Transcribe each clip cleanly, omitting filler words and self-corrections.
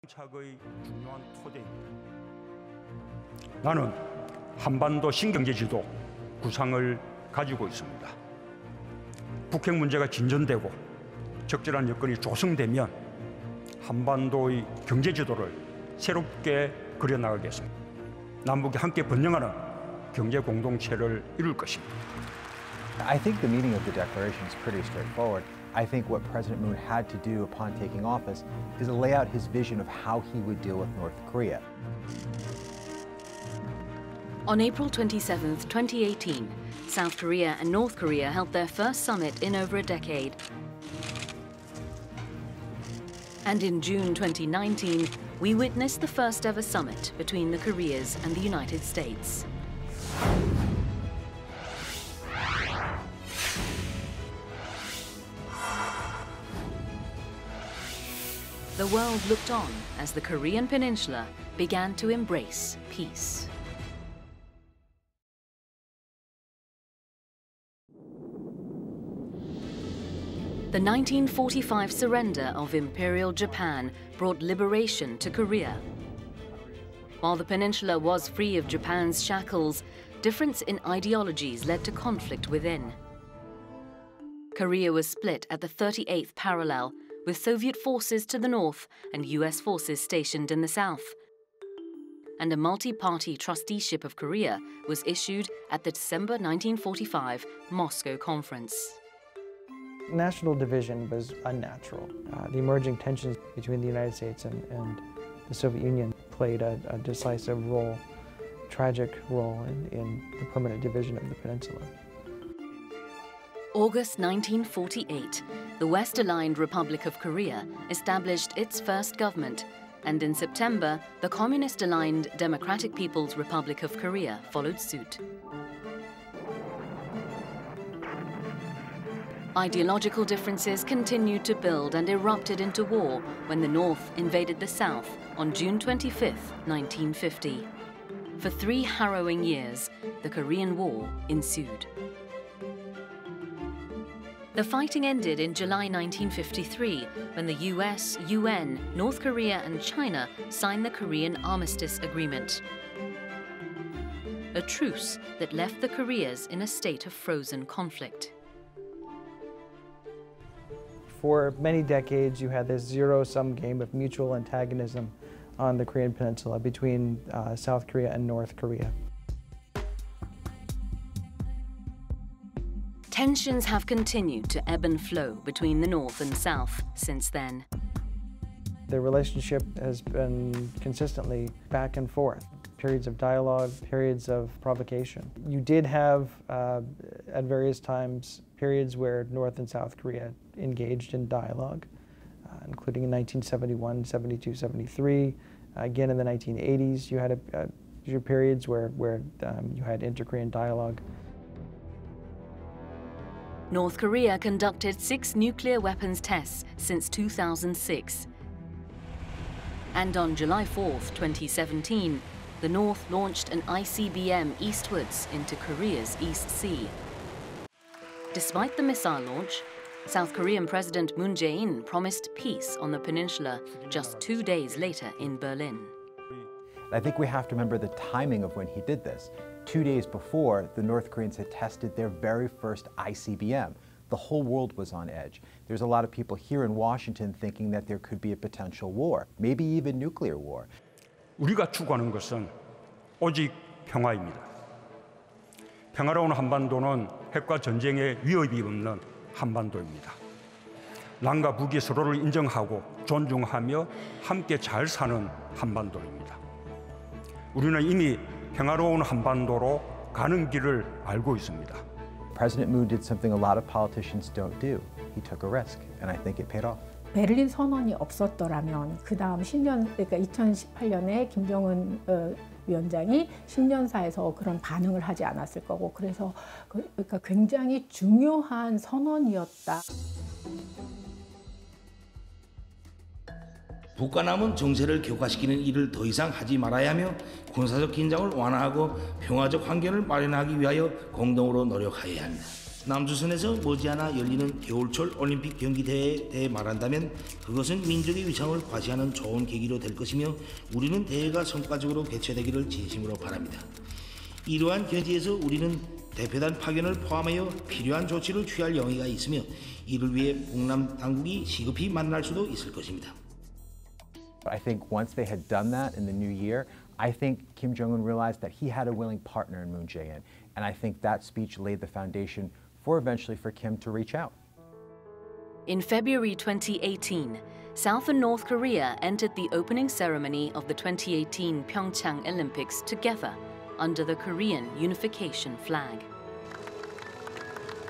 착의 중요한 토대입니다. 나는 한반도 신경제지도 구상을 가지고 있습니다. 북핵 문제가 진전되고 적절한 여건이 조성되면 한반도의 경제지도를 새롭게 그려나가겠습니다. 남북이 함께 번영하는 경제 공동체를 이룰 것입니다. I think the meaning of the declaration is pretty straightforward. I think what President Moon had to do upon taking office is lay out his vision of how he would deal with North Korea. On April 27, 2018, South Korea and North Korea held their first summit in over a decade. And in June 2019, we witnessed the first ever summit between the Koreas and the United States. The world looked on as the Korean Peninsula began to embrace peace. The 1945 surrender of Imperial Japan brought liberation to Korea. While the peninsula was free of Japan's shackles, difference in ideologies led to conflict within. Korea was split at the 38th parallel, with Soviet forces to the north and US forces stationed in the south. And a multi-party trusteeship of Korea was issued at the December 1945 Moscow Conference. National division was unnatural. The emerging tensions between the United States and the Soviet Union played a decisive role, tragic role in the permanent division of the peninsula. August 1948, the West-aligned Republic of Korea established its first government, and in September, the Communist-aligned Democratic People's Republic of Korea followed suit. Ideological differences continued to build and erupted into war when the North invaded the South on June 25, 1950. For 3 harrowing years, the Korean War ensued. The fighting ended in July 1953 when the US, UN, North Korea and China signed the Korean Armistice Agreement. A truce that left the Koreas in a state of frozen conflict. For many decades, you had this zero-sum game of mutual antagonism on the Korean Peninsula between South Korea and North Korea. Tensions have continued to ebb and flow between the North and South since then. The relationship has been consistently back and forth. Periods of dialogue, periods of provocation. You did have, at various times, periods where North and South Korea engaged in dialogue, including in 1971, 72, 73. Again, in the 1980s, you had periods where you had inter-Korean dialogue. North Korea conducted 6 nuclear weapons tests since 2006. And on July 4, 2017, the North launched an ICBM eastwards into Korea's East Sea. Despite the missile launch, South Korean President Moon Jae-in promised peace on the peninsula just 2 days later in Berlin. I think we have to remember the timing of when he did this. 2 days before, the North Koreans had tested their very first ICBM. The whole world was on edge. There's a lot of people here in Washington thinking that there could be a potential war, maybe even nuclear war. 우리가 추구하는 것은 오직 평화입니다. 평화로운 한반도는 핵과 전쟁의 위협이 없는 한반도입니다. 남과 북이 서로를 인정하고 존중하며 함께 잘 사는 한반도입니다. 우리는 이미 평화로운 한반도로 가는 길을 알고 있습니다. President Moon did something a lot of politicians don't do. He took a risk, and I think it paid off. 베를린 선언이 없었더라면 그 다음 그러니까 2018년에 김정은 위원장이 신년사에서 그런 반응을 하지 않았을 거고, 그래서 그러니까 굉장히 중요한 선언이었다. 북과 남은 정세를 격화시키는 일을 더 이상 하지 말아야 하며 군사적 긴장을 완화하고 평화적 환경을 마련하기 위하여 공동으로 노력해야 합니다. 남조선에서 머지않아 열리는 겨울철 올림픽 경기대회에 대해 말한다면 그것은 민족의 위상을 과시하는 좋은 계기로 될 것이며 우리는 대회가 성과적으로 개최되기를 진심으로 바랍니다. 이러한 겨지에서 우리는 대표단 파견을 포함하여 필요한 조치를 취할 용의가 있으며 이를 위해 북남 당국이 시급히 만날 수도 있을 것입니다. I think once they had done that in the new year, I think Kim Jong-un realized that he had a willing partner in Moon Jae-in, and I think that speech laid the foundation for eventually for Kim to reach out. In February 2018, South and North Korea entered the opening ceremony of the 2018 Pyeongchang Olympics together under the Korean unification flag.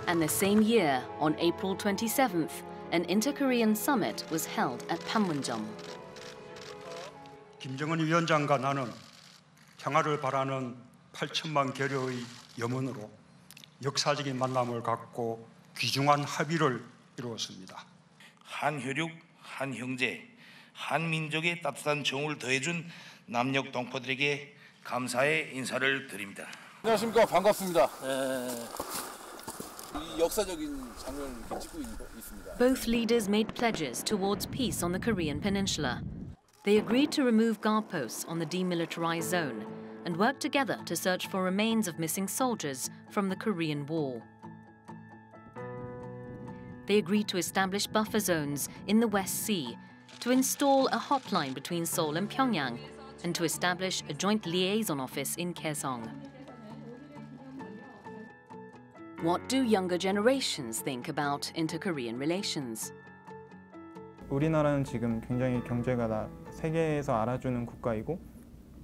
And the same year, on April 27th, an inter-Korean summit was held at Panmunjom. 김정은 위원장과 나는 평화를 바라는 8천만 계류의 염원으로 역사적인 만남을 갖고 귀중한 합의를 이루었습니다. 한 혈육, 한 형제, 한 민족의 따뜻한 정을 더해준 남녘 동포들에게 감사의 인사를 드립니다. 안녕하십니까, 반갑습니다. 이 역사적인 장면을 이렇게 찍고 있습니다. Both leaders made pledges towards peace on the Korean peninsula. They agreed to remove guard posts on the demilitarized zone and work together to search for remains of missing soldiers from the Korean War. They agreed to establish buffer zones in the West Sea, to install a hotline between Seoul and Pyongyang, and to establish a joint liaison office in Kaesong. What do younger generations think about inter-Korean relations? 우리나라는 지금 굉장히 경제가 다 세계에서 알아주는 국가이고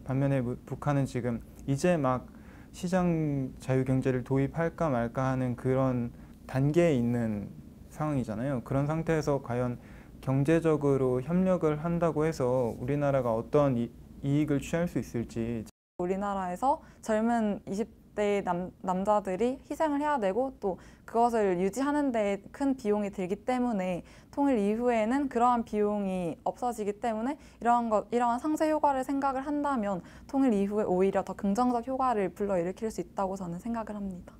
반면에 북한은 지금 이제 막 시장 자유경제를 도입할까 말까 하는 그런 단계에 있는 상황이잖아요. 그런 상태에서 과연 경제적으로 협력을 한다고 해서 우리나라가 어떤 이익을 취할 수 있을지. 우리나라에서 젊은 20대 남자들이 희생을 해야 되고 또 그것을 유지하는 데 큰 비용이 들기 때문에 통일 이후에는 그러한 비용이 없어지기 때문에 이러한 상쇄 효과를 생각을 한다면 통일 이후에 오히려 더 긍정적 효과를 불러일으킬 수 있다고 저는 생각을 합니다.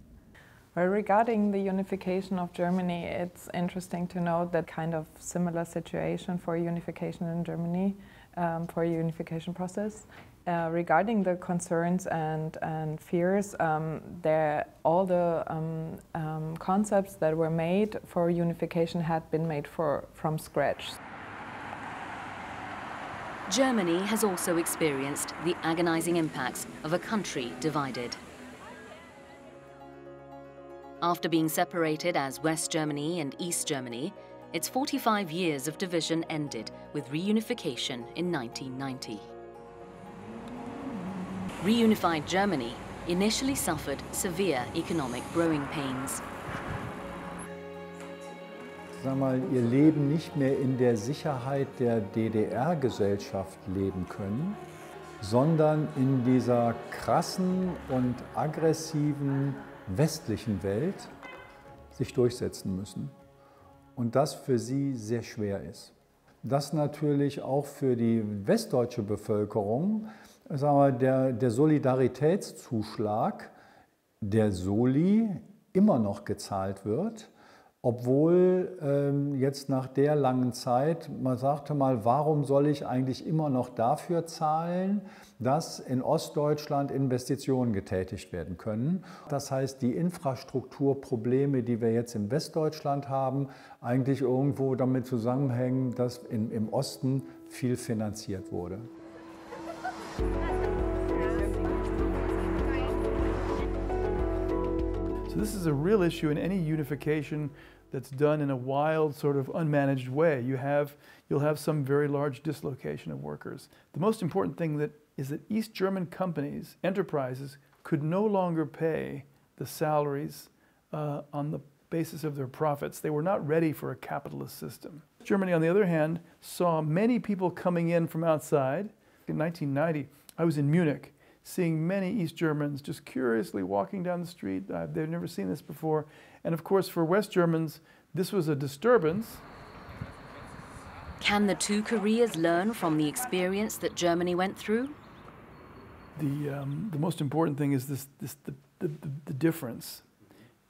Well, regarding the unification of Germany, it's interesting to note that kind of similar situation for unification in Germany, for a unification process. Regarding the concerns and fears, all the concepts that were made for unification had been made from scratch. Germany has also experienced the agonizing impacts of a country divided. After being separated as West Germany and East Germany, its 45 years of division ended with reunification in 1990. Reunified Germany initially suffered severe economic growing pains. Sag mal, ihr Leben nicht mehr in der Sicherheit der DDR-Gesellschaft leben können, sondern in dieser krassen und aggressiven westlichen Welt sich durchsetzen müssen. Und das für sie sehr schwer ist. Das natürlich auch für die westdeutsche Bevölkerung, sagen wir, der Solidaritätszuschlag, der Soli, immer noch gezahlt wird, obwohl jetzt nach der langen Zeit, man sagte mal, warum soll ich eigentlich immer noch dafür zahlen, dass in Ostdeutschland Investitionen getätigt werden können. Das heißt, die Infrastrukturprobleme, die wir jetzt in Westdeutschland haben, eigentlich irgendwo damit zusammenhängen, dass im Osten viel finanziert wurde. So this is a real issue in any unification that's done in a wild, sort of unmanaged way. You'll have some very large dislocation of workers. The most important thing is that East German companies, enterprises, could no longer pay the salaries on the basis of their profits. They were not ready for a capitalist system. Germany, on the other hand, saw many people coming in from outside. In 1990, I was in Munich, seeing many East Germans just curiously walking down the street. They've never seen this before. And of course, for West Germans, this was a disturbance. Can the two Koreas learn from the experience that Germany went through? The most important thing is the difference.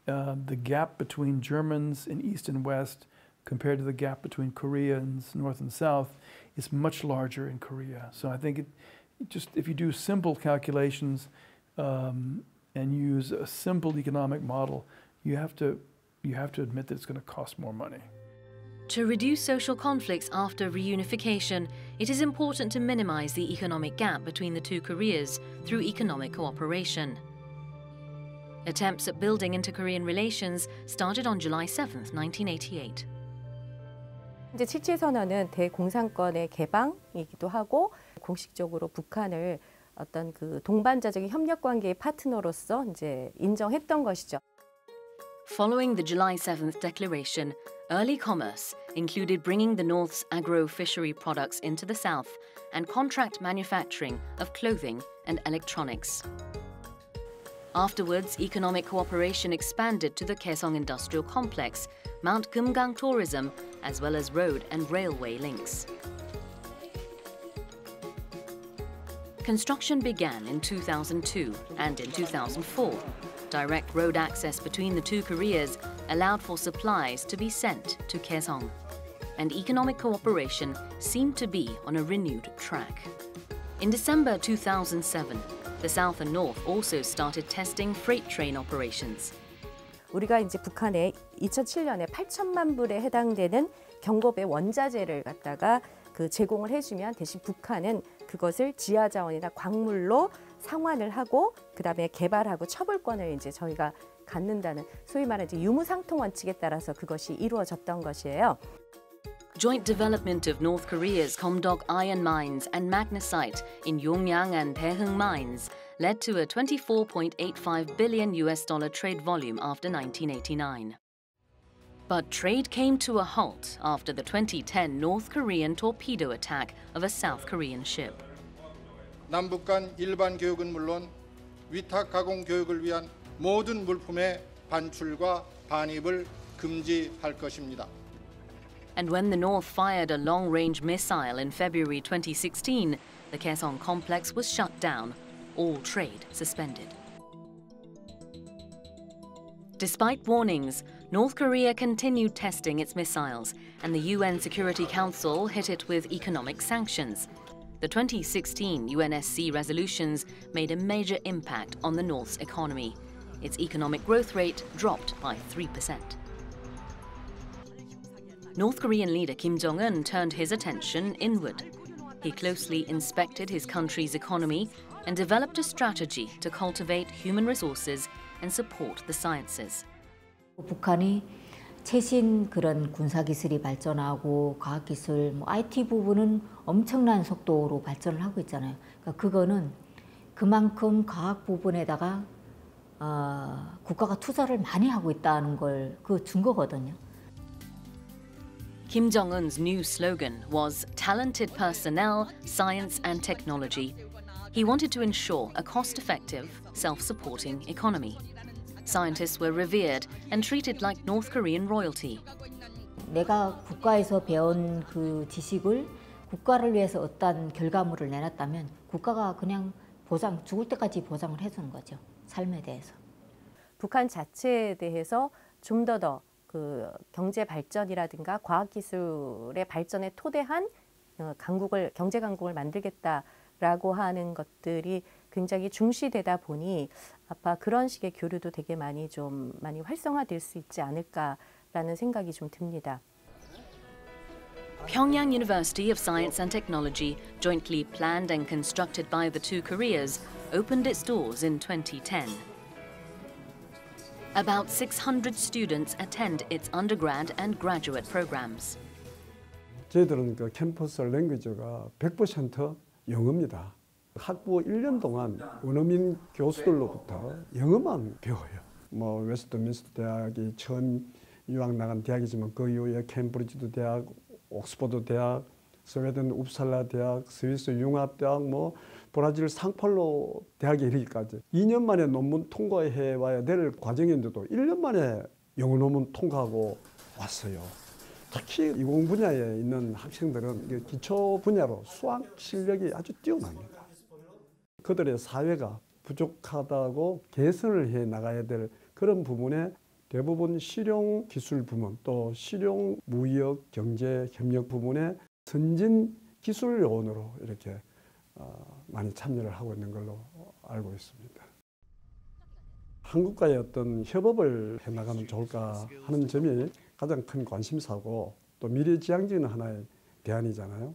the gap between Germans in East and West compared to the gap between Koreans, North and South, is much larger in Korea. So I think if you do simple calculations and use a simple economic model, you have to admit that it's going to cost more money. To reduce social conflicts after reunification, it is important to minimize the economic gap between the two Koreas through economic cooperation. Attempts at building inter-Korean relations started on July 7, 1988. 이제 77선언은 대공산권의 개방이기도 하고 공식적으로 북한을 어떤 그 동반자적인 협력 관계의 파트너로서 이제 인정했던 것이죠. Following the July 7th declaration, early commerce included bringing the North's agro-fishery products into the South and contract manufacturing of clothing and electronics. Afterwards, economic cooperation expanded to the Kaesong Industrial Complex, Mount Kumgang tourism, as well as road and railway links. Construction began in 2002 and in 2004. Direct road access between the two Koreas allowed for supplies to be sent to Kaesong, and economic cooperation seemed to be on a renewed track. In December 2007, the South and North also started testing freight train operations. 우리가 이제 북한에 2007년에 8천만 불에 해당되는 경고배 원자재를 갖다가 제공을 해주면 대신 북한은 그것을 지하 자원이나 광물로 상환을 하고 그다음에 개발하고 처벌권을 이제 저희가 갖는다는 소위 말하는 이제 유무상통 원칙에 따라서 그것이 이루어졌던 것이에요. Joint development of North Korea's Komdok iron mines and magnesite in Yongyang and Daeheung mines led to a $24.85 billion trade volume after 1989. But trade came to a halt after the 2010 North Korean torpedo attack of a South Korean ship. 남북 간 일반 교육은 물론 위탁 가공 교육을 위한 모든 물품의 반출과 반입을 금지할 것입니다. And when the North fired a long-range missile in February 2016, the Kaesong complex was shut down, all trade suspended. Despite warnings, North Korea continued testing its missiles, and the UN Security Council hit it with economic sanctions. The 2016 UNSC resolutions made a major impact on the North's economy. Its economic growth rate dropped by 3%. North Korean leader Kim Jong-un turned his attention inward. He closely inspected his country's economy and developed a strategy to cultivate human resources and support the sciences. 북한이 최신 그런 군사기술이 발전하고 과학기술, IT 부분은 엄청난 속도로 발전을 하고 있잖아요. 그러니까 그거는 그만큼 과학 부분에다가 국가가 투자를 많이 하고 있다는 걸 그 증거거든요. Kim Jong-un's new slogan was talented personnel, science and technology. He wanted to ensure a cost-effective, self-supporting economy. Scientists were revered and treated like North Korean royalty. 내가 국가에서 배운 그 지식을 국가를 위해서 어떤 결과물을 내놨다면 국가가 그냥 죽을 때까지 보장을 해주는 거죠. 삶에 대해서. 북한 자체에 대해서 좀 더 그 경제 발전이라든가 과학 기술의 발전에 토대한 경제 강국을 만들겠다라고 하는 것들이 굉장히 중시되다 보니 아마 그런 식의 교류도 되게 많이 활성화될 수 있지 않을까라는 생각이 좀 듭니다. Pyongyang University of Science and Technology, jointly planned and constructed by the two Koreas, opened its doors in 2010. About 600 students attend its undergrad and graduate programs. 저희들은 그 캠퍼스 랭귀지가 100% 영어입니다. 학부 1년 동안 원어민 교수들로부터 영어만 배워요. 웨스트민스터 대학이 처음 유학 나간 대학이지만 그 이후에 캠브리지도 대학, 옥스퍼드 대학, 스웨덴 웁살라 대학, 스위스 융합대학, 브라질 상팔로 대학에 이르기까지 2년 만에 논문 통과해 와야 될 과정인데도 1년 만에 영어 논문 통과하고 왔어요. 특히 이공 분야에 있는 학생들은 기초 분야로 수학 실력이 아주 뛰어납니다. 그들의 사회가 부족하다고 개선을 해 나가야 될 그런 부분에 대부분 실용 기술 부문 또 실용 무역 경제 협력 부문의 선진 기술 요원으로 이렇게 많이 참여를 하고 있는 걸로 알고 있습니다. 한국과의 어떤 협업을 해나가면 좋을까 하는 점이 가장 큰 관심사고 또 미래지향적인 하나의 대안이잖아요.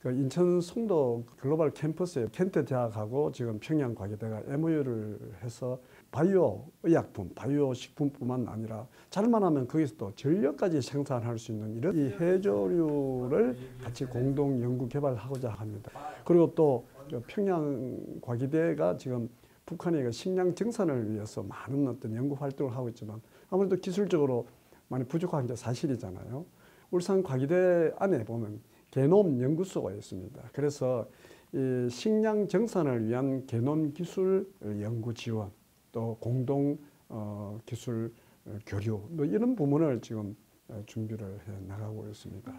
인천 송도 글로벌 캠퍼스에 켄트 대학하고 지금 평양과기대가 MOU를 해서 바이오 의약품, 바이오 식품뿐만 아니라 잘만 하면 거기서 또 전력까지 생산할 수 있는 이런 이 해조류를 같이 공동 연구 개발하고자 합니다. 그리고 또 평양과기대가 지금 북한의 식량 정산을 위해서 많은 어떤 연구 활동을 하고 있지만 아무래도 기술적으로 많이 부족한 게 사실이잖아요. 울산과기대 안에 보면 게놈 연구소가 있습니다. 그래서 이 식량 정산을 위한 게놈 기술 연구 지원, 또 공동 기술 교류, 뭐 이런 부분을 지금 준비를 해 나가고 있습니다.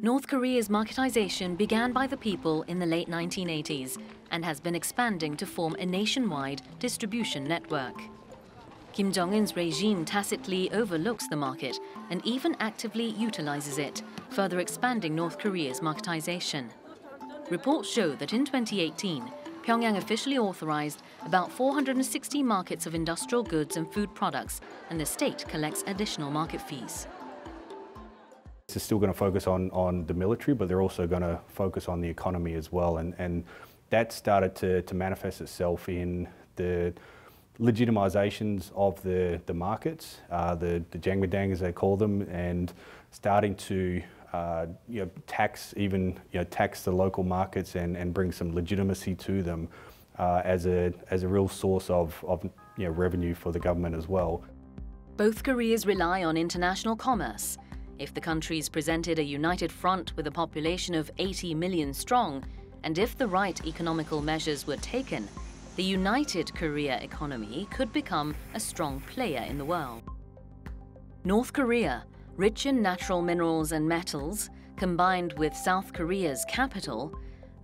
North Korea's marketization began by the people in the late 1980s and has been expanding to form a nationwide distribution network. Kim Jong-un's regime tacitly overlooks the market and even actively utilizes it, further expanding North Korea's marketization. Reports show that in 2018, Pyongyang officially authorized about 460 markets of industrial goods and food products, and the state collects additional market fees. They're still going to focus on the military, but they're also going to focus on the economy as well, and that started to manifest itself in the legitimizations of the markets, the Jangmadang as they call them, and starting to tax the local markets and bring some legitimacy to them as a real source of revenue for the government as well. Both Koreas rely on international commerce. If the countries presented a united front with a population of 80 million strong, and if the right economical measures were taken, the united Korea economy could become a strong player in the world. North Korea, rich in natural minerals and metals, combined with South Korea's capital,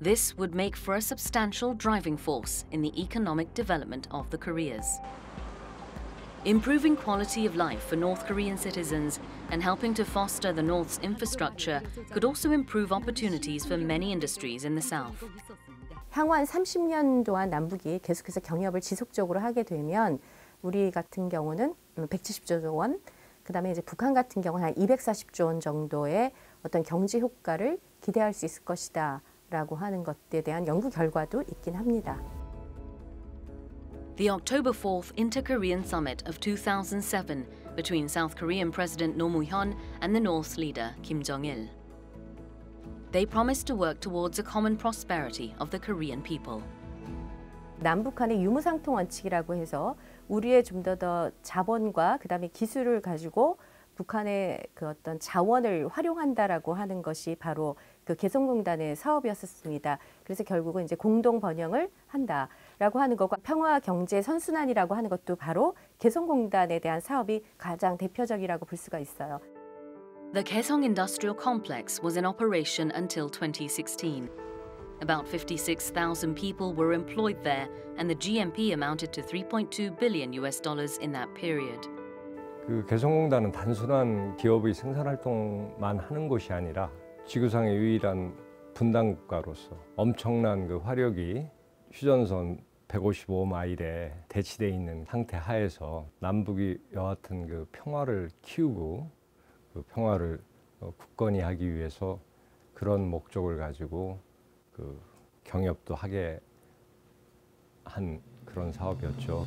this would make for a substantial driving force in the economic development of the Koreas. Improving quality of life for North Korean citizens and helping to foster the North's infrastructure could also improve opportunities for many industries in the South. 향후 한 30년 동안 남북이 계속해서 경협을 지속적으로 하게 되면 우리 같은 경우는 170조 원, 그다음에 이제 북한 같은 경우는 한 240조 원 정도의 어떤 경제 효과를 기대할 수 있을 것이다라고 하는 것에 대한 연구 결과도 있긴 합니다. The October 4th Inter-Korean Summit of 2007 between South Korean President Roh Moo-hyun and the North's leader Kim Jong-il. They promised to work towards a common prosperity of the Korean people. 남북한의 유무상통 원칙이라고 해서 우리의 좀 더 자본과 그다음에 기술을 가지고 북한의 그 어떤 자원을 활용한다라고 하는 것이 바로 그 개성공단의 사업이었었습니다. 그래서 결국은 이제 공동 번영을 한다라고 하는 것과 평화 경제 선순환이라고 하는 것도 바로 개성공단에 대한 사업이 가장 대표적이라고 볼 수가 있어요. The Kaesong Industrial Complex was in operation until 2016. About 56,000 people were employed there, and the GMP amounted to $3.2 billion in that period. 그 개성공단은 단순한 기업의 생산 활동만 하는 곳이 아니라 지구상의 유일한 분단 국가로서 엄청난 그 화력이 휴전선 155마일에 대치되어 있는 상태 하에서 남북이 여하튼 그 평화를 키우고 그 평화를 굳건히 하기 위해서 그런 목적을 가지고 그 경협도 하게 한 그런 사업이었죠.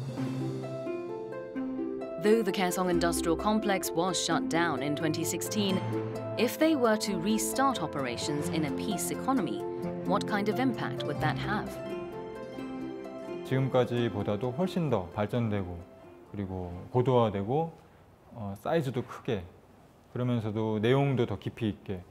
Though the Kaesong Industrial Complex was shut down in 2016, if they were to restart operations in a peace economy, what kind of impact would that have? 지금까지보다도 훨씬 더 발전되고 그리고 고도화되고 사이즈도 크게 그러면서도 내용도 더 깊이 있게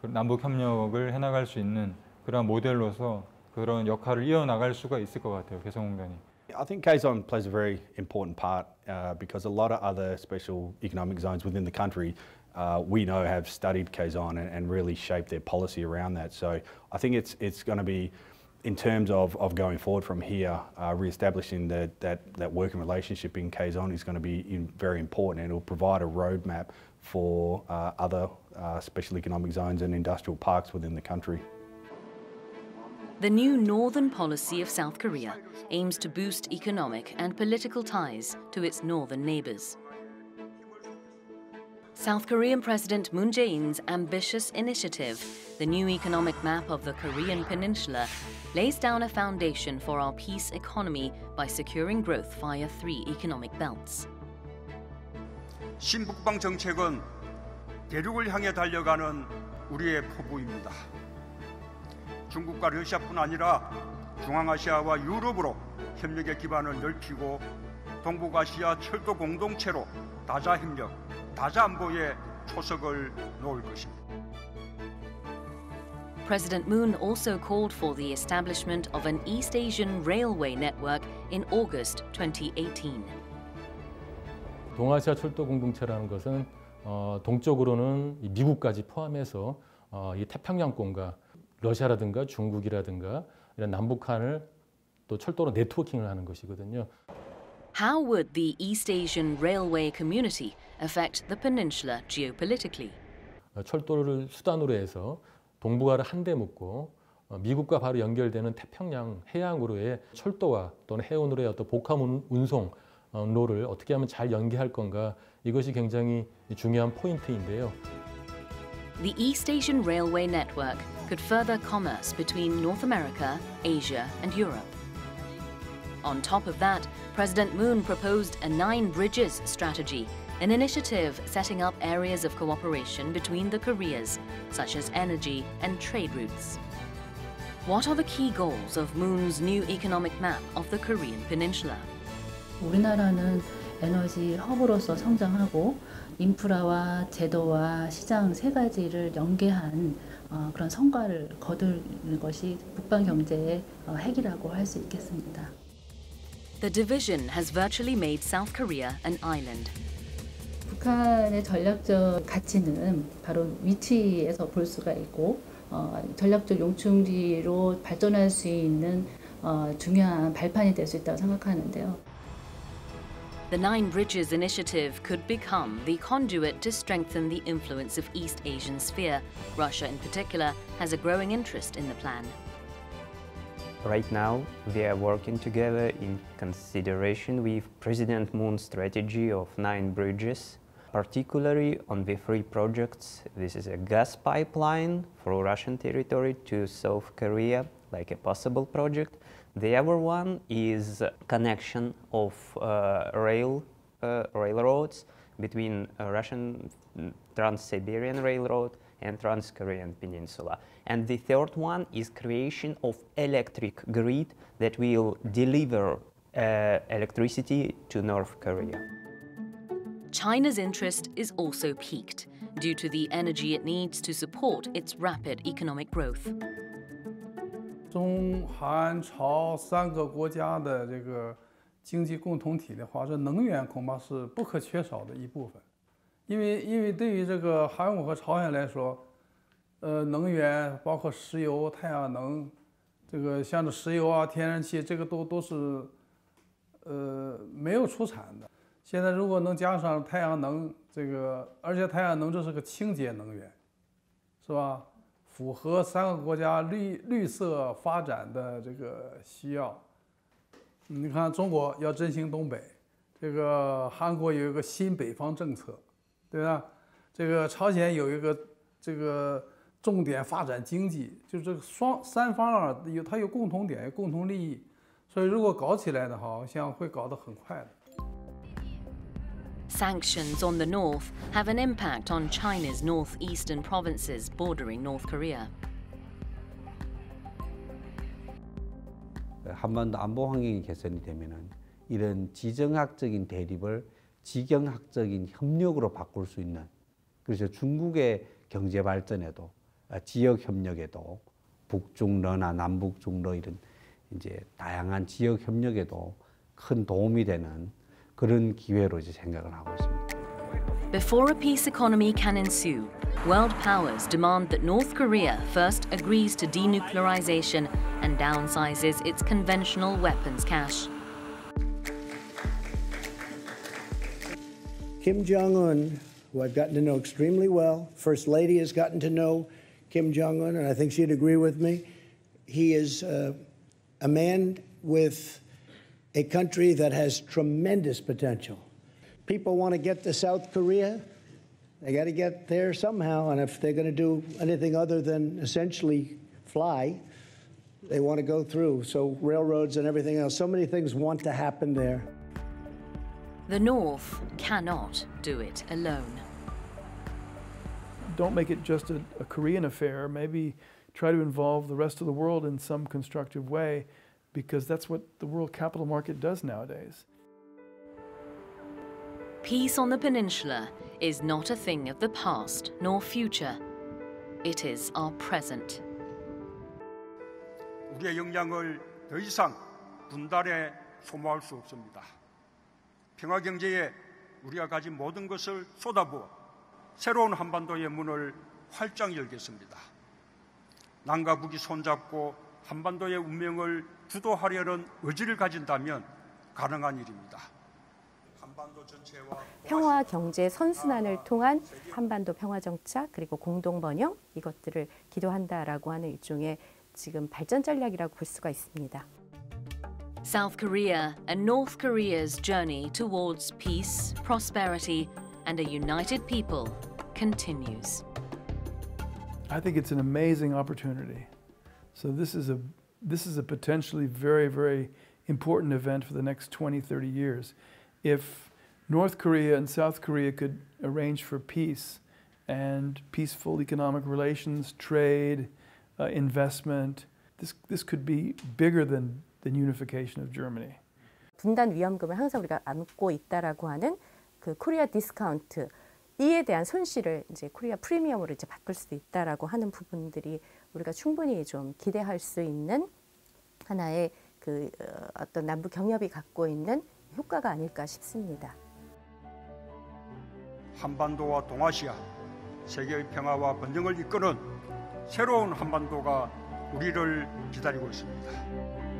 남북 협력을 해나갈 수 있는 그런 모델로서 그런 역할을 이어나갈 수가 있을 것 같아요, 개성공단이. I think Kaesong plays a very important part because a lot of other special economic zones within the country we know have studied Kaesong and really shaped their policy around that. So I think it's going to be in terms of going forward from here, re-establishing that working relationship in Quezon is going to be very important, and it will provide a roadmap for other special economic zones and industrial parks within the country. The new northern policy of South Korea aims to boost economic and political ties to its northern neighbors. South Korean President Moon Jae-in's ambitious initiative, the new economic map of the Korean Peninsula, lays down a foundation for our peace economy by securing growth via 3 economic belts. 신북방 정책은 대륙을 향해 달려가는 우리의 포부입니다. 중국과 러시아뿐 아니라 중앙아시아와 유럽으로 협력의 기반을 넓히고 동북아시아 철도 공동체로 다자협력, 다자안보에 초석을 놓을 것입니다. President Moon also called for the establishment of an East Asian railway network in August 2018. 동아시아 철도 공동체라는 것은 동쪽으로는 미국까지 포함해서 이 태평양권과 러시아라든가 중국이라든가 이런 남북한을 또 철도로 네트워킹을 하는 것이거든요. How would the East Asian railway community affect the peninsula geopolitically? 철도를 수단으로 해서 동북아를 한데 묶고 미국과 바로 연결되는 태평양 해양으로의 철도와 또는 해운으로의 어떤 복합 운송로를 어떻게 하면 잘 연계할 건가, 이것이 굉장히 중요한 포인트인데요. The East Asian railway network could further commerce between North America, Asia, and Europe. On top of that, President Moon proposed a 9 bridges strategy, an initiative setting up areas of cooperation between the Koreas, such as energy and trade routes. What are the key goals of Moon's new economic map of the Korean Peninsula? 우리나라는 에너지 허브로서 성장하고 인프라와 제도와 시장 3가지를 연계한 그런 성과를 거두는 것이 북방 경제의 핵이라고 할 수 있겠습니다. The division has virtually made South Korea an island. 북한의 전략적 가치는 바로 위치에서 볼 수가 있고 전략적 용충지로 발전할 수 있는 중요한 발판이 될 수 있다고 생각하는데요. The 9 Bridges initiative could become the conduit to strengthen the influence of East Asian sphere. Russia in particular has a growing interest in the plan. Right now, we are working together in consideration with President Moon's strategy of 9 bridges, particularly on the 3 projects. This is a gas pipeline for Russian territory to South Korea, like a possible project. The other one is connection of railroads between Russian Trans-Siberian Railroad and Trans-Korean Peninsula. And the third one is creation of electric grid that will deliver electricity to North Korea. China's interest is also piqued due to the energy it needs to support its rapid economic growth. 中韩朝3个国家的这个经济共同体的话，这能源恐怕是不可缺少的一部分。因为对于这个韩国和朝鲜来说，能源包括石油、太阳能，这个像这石油啊、天然气，这个都是没有出产的。现在如果能加上太阳能，这个而且太阳能这是个清洁能源，是吧？ 符合3个国家绿色发展的这个需要。你看，中国要振兴东北，这个韩国有一个新北方政策，对吧？这个朝鲜有一个这个重点发展经济，就这个三方啊，它有共同点，有共同利益，所以如果搞起来的话，好像会搞得很快的。 Sanctions on the north have an impact on China's northeastern provinces bordering North Korea. 한반도 안보 환경이 개선이 되면은 이런 지정학적인 대립을 지경학적인 협력으로 바꿀 수 있는, 그래서 중국의 경제 발전에도 지역 협력에도 북중러나 남북중러 이런 이제 다양한 지역 협력에도 큰 도움이 되는 그런 기회로 이제 생각을 하고 있습니다. Before a peace economy can ensue, world powers demand that North Korea first agrees to denuclearization and downsizes its conventional weapons cache. Kim Jong-un, who I've gotten to know extremely well, First Lady has gotten to know Kim Jong-un, and I think she'd agree with me. He is a man with a country that has tremendous potential. People want to get to South Korea. They got to get there somehow, and if they're going to do anything other than essentially fly, they want to go through. So railroads and everything else, so many things want to happen there. The North cannot do it alone. Don't make it just a Korean affair. Maybe try to involve the rest of the world in some constructive way, because that's what the world capital market does nowadays. Peace on the peninsula is not a thing of the past nor future. It is our present. 우리의 역량을 더 이상 분단에 소모할 수 없습니다. 평화 경제에 우리가 가진 모든 것을 쏟아부어 새로운 한반도의 문을 활짝 열겠습니다. 남과 북이 손잡고 한반도의 운명을 주도하려는 의지를 가진다면 가능한 일입니다. 평화 경제 선순환을 통한 한반도 평화 정착 그리고 공동 번영 이것들을 기도한다라고 하는 일종의 지금 발전 전략이라고 볼 수가 있습니다. South Korea and North Korea's journey towards peace, prosperity, and a united people continues. I think it's an amazing opportunity. So this is a potentially very, very important event for the next 20, 30 years. If North Korea and South Korea could arrange for peace and peaceful economic relations, trade, investment, this could be bigger than unification of Germany. 분단 위험금을 항상 우리가 안고 있다라고 하는 그 코리아 디스카운트 이에 대한 손실을 이제 코리아 프리미엄으로 이제 바꿀 수도 있다라고 하는 부분들이 우리가 충분히 좀 기대할 수 있는 하나의 그 어떤 남북 경협이 갖고 있는 효과가 아닐까 싶습니다. 한반도와 동아시아, 세계의 평화와 번영을 이끄는 새로운 한반도가 우리를 기다리고 있습니다.